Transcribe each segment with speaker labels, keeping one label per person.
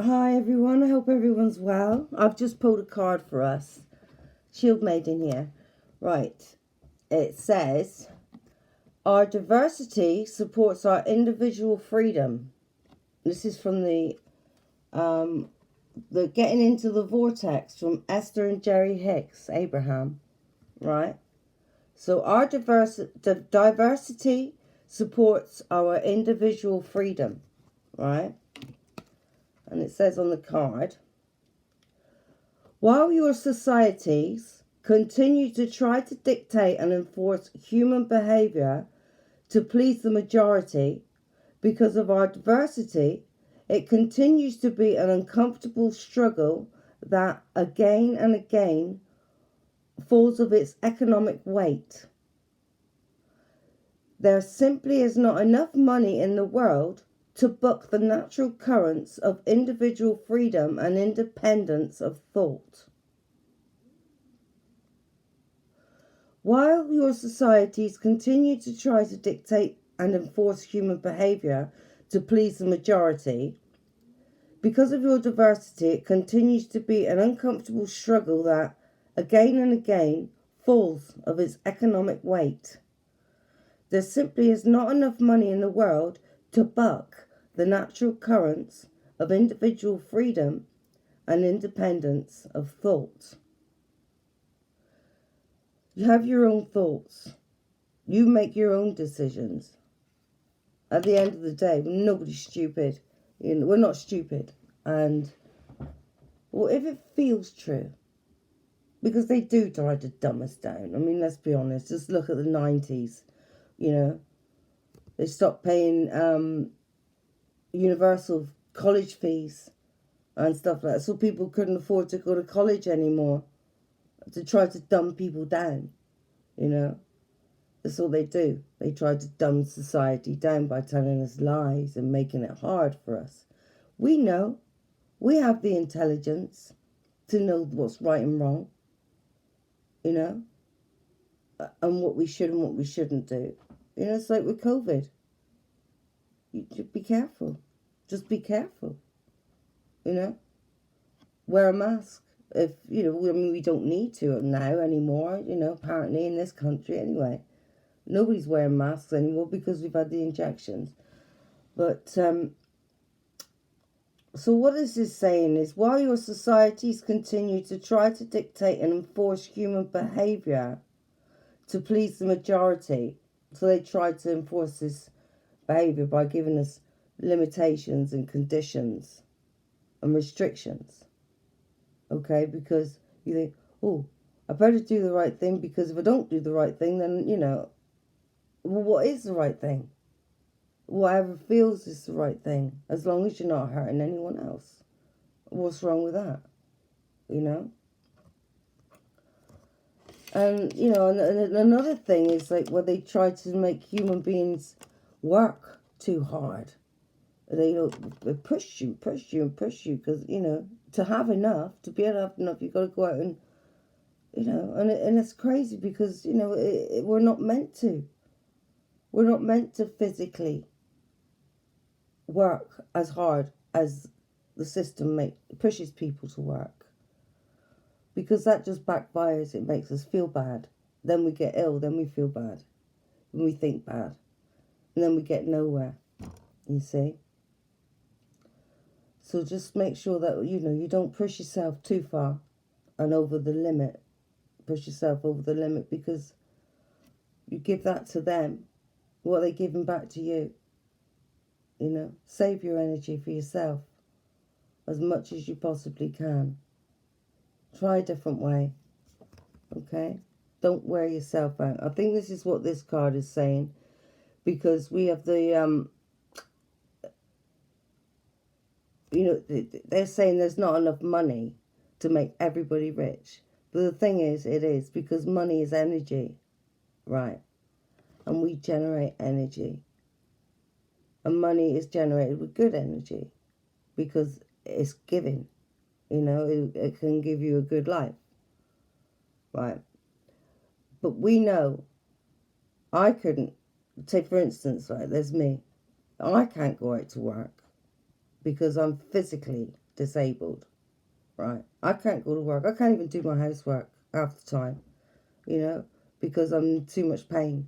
Speaker 1: Hi everyone, I hope everyone's well. I've just pulled a card for us. Shield Maiden here. Right. It says, our diversity supports our individual freedom. This is from the Getting Into the Vortex from Esther and Jerry Hicks, Abraham. Right? So our diversity supports our individual freedom. Right? And it says on the card, while your societies continue to try to dictate and enforce human behavior to please the majority, because of our diversity, it continues to be an uncomfortable struggle that again and again falls of its economic weight. There simply is not enough money in the world to buck the natural currents of individual freedom and independence of thought. While your societies continue to try to dictate and enforce human behavior to please the majority, because of your diversity, it continues to be an uncomfortable struggle that, again and again, falls of its economic weight. There simply is not enough money in the world to buck the natural currents of individual freedom and independence of thought. You have your own thoughts. You make your own decisions. At the end of the day, nobody's stupid. We're not stupid. And, well, if it feels true, because they do try to dumb us down. I mean, let's be honest. Just look at the 90s. They stopped paying universal college fees and stuff like that. So people couldn't afford to go to college anymore, to try to dumb people down, That's all they do. They try to dumb society down by telling us lies and making it hard for us. We know. We have the intelligence to know what's right and wrong, and what we should and what we shouldn't do. It's like with COVID. You should be careful. Just be careful. Wear a mask. If, we don't need to now anymore, apparently in this country anyway. Nobody's wearing masks anymore because we've had the injections. But, so what this is saying is, while your societies continue to try to dictate and enforce human behavior to please the majority, so they try to enforce this behavior by giving us limitations and conditions and restrictions. Okay, because you think, oh, I better do the right thing, because if I don't do the right thing, then, well, what is the right thing? Whatever feels is the right thing, as long as you're not hurting anyone else. What's wrong with that? And, and another thing is like where they try to make human beings work too hard. They push you, because, to have enough, to be able to have enough, you've got to go out and, and it's crazy because, we're not meant to. We're not meant to physically work as hard as the system pushes people to work. Because that just backfires. It makes us feel bad. Then we get ill, then we feel bad. And we think bad. And then we get nowhere. You see? So just make sure that, you don't push yourself too far and over the limit. Push yourself over the limit, because you give that to them, what are they giving back to you? Save your energy for yourself as much as you possibly can. Try a different way, okay? Don't wear yourself out. I think this is what this card is saying, because we have the, they're saying there's not enough money to make everybody rich. But the thing is, it is, because money is energy, right? And we generate energy. And money is generated with good energy, because it's giving. It can give you a good life, right? But we know, I couldn't, take for instance, right, there's me. I can't go out to work because I'm physically disabled, right? I can't go to work. I can't even do my housework half the time, because I'm in too much pain,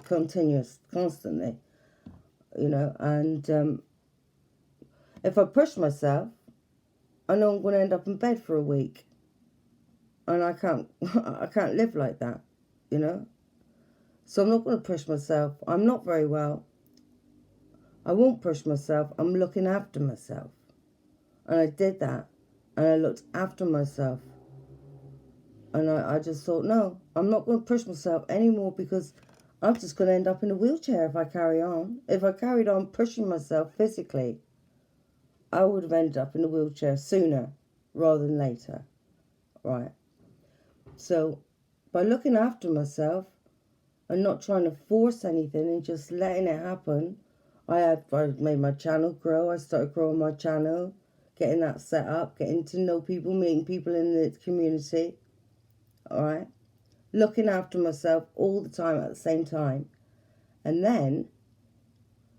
Speaker 1: constantly, and if I push myself, I know I'm going to end up in bed for a week, and I can't, I can't live like that, So I'm not going to push myself. I'm not very well. I won't push myself. I'm looking after myself. And I did that. And I looked after myself. And I just thought, no, I'm not going to push myself anymore, because I'm just going to end up in a wheelchair if I carry on. If I carried on pushing myself physically, I would have ended up in a wheelchair sooner rather than later. Right. So by looking after myself and not trying to force anything and just letting it happen, I made my channel grow. I started growing my channel, getting that set up, getting to know people, meeting people in the community. All right. Looking after myself all the time at the same time. And then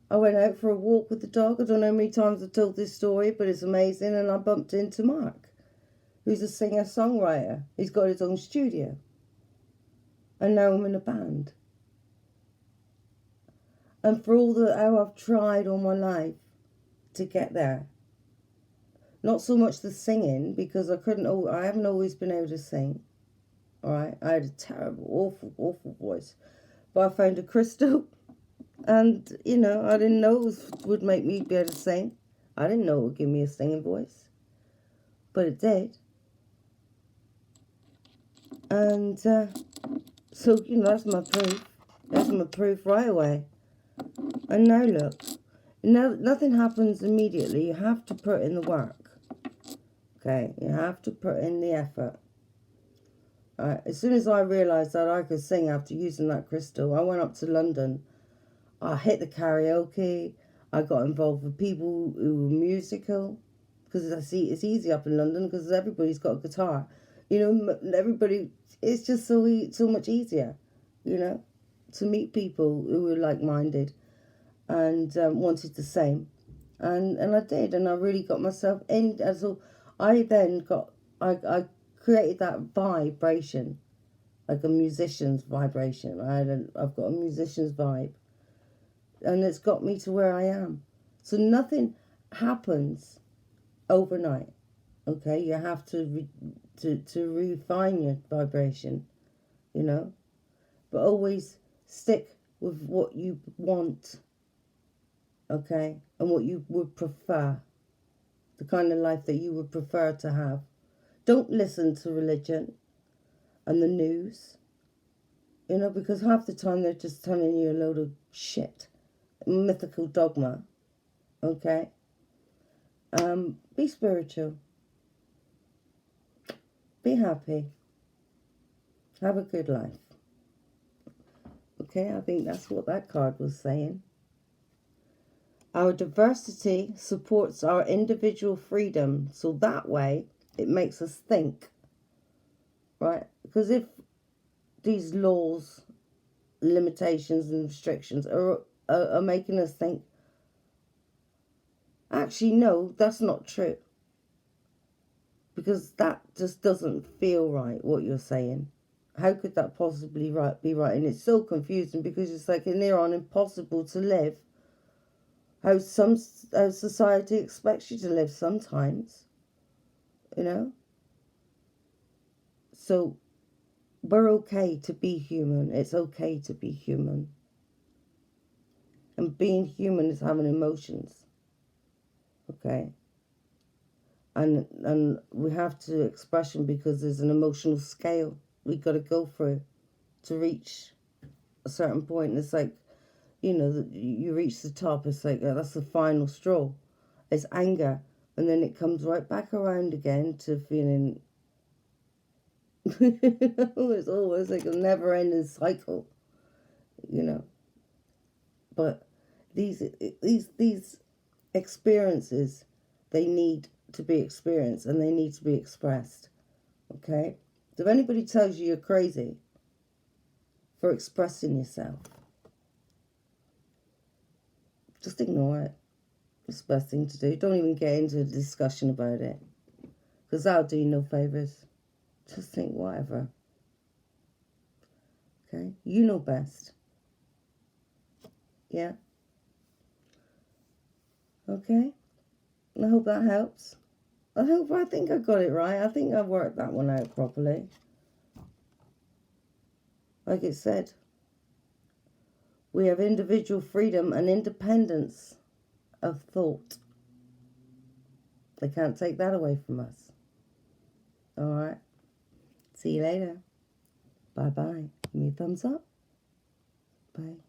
Speaker 1: I went out for a walk with the dog. I don't know how many times I've told this story, but it's amazing. And I bumped into Mark, who's a singer-songwriter. He's got his own studio. And now I'm in a band. And for how I've tried all my life to get there. Not so much the singing, because I haven't always been able to sing. All right, I had a terrible, awful, awful voice. But I found a crystal, and, I didn't know it would make me be able to sing. I didn't know it would give me a singing voice. But it did. And so, that's my proof. That's my proof right away. And now look, nothing happens immediately. You have to put in the work. Okay, you have to put in the effort. As soon as I realised that I could sing after using that crystal, I went up to London. I hit the karaoke. I got involved with people who were musical, because I see it's easy up in London because everybody's got a guitar. Everybody. It's just so much easier, to meet people who were like-minded and wanted the same, and I did, and I really got myself in. So I then I created that vibration, like a musician's vibration. I've got a musician's vibe, and it's got me to where I am. So nothing happens overnight. Okay, you have to refine your vibration, but always stick with what you want. Okay, and what you would prefer, the kind of life that you would prefer to have. Don't listen to religion and the news, because half the time they're just telling you a load of shit, mythical dogma. Okay, be spiritual, be happy, have a good life. Okay, I think that's what that card was saying. Our diversity supports our individual freedom, so that way it makes us think, right? Because if these laws, limitations and restrictions are making us think, actually, no, that's not true. Because that just doesn't feel right, what you're saying. How could that possibly be right? And it's so confusing, because it's like near on impossible to live how society expects you to live sometimes, So we're okay to be human. It's okay to be human. And being human is having emotions. Okay? And we have to expression, because there's an emotional scale we've got to go through to reach a certain point. And it's like, you reach the top. It's like, that's the final straw. It's anger. And then it comes right back around again to feeling... It's always like a never-ending cycle, But these experiences, they need to be experienced, and they need to be expressed. Okay? So if anybody tells you you're crazy for expressing yourself, just ignore it. It's the best thing to do. Don't even get into a discussion about it. Because that'll do you no favours. Just think whatever. Okay? You know best. Yeah? Okay? I hope that helps. I think I got it right. I think I worked that one out properly. Like it said, we have individual freedom and independence of thought. They can't take that away from us. Alright? See you later. Bye-bye. Give me a thumbs up. Bye.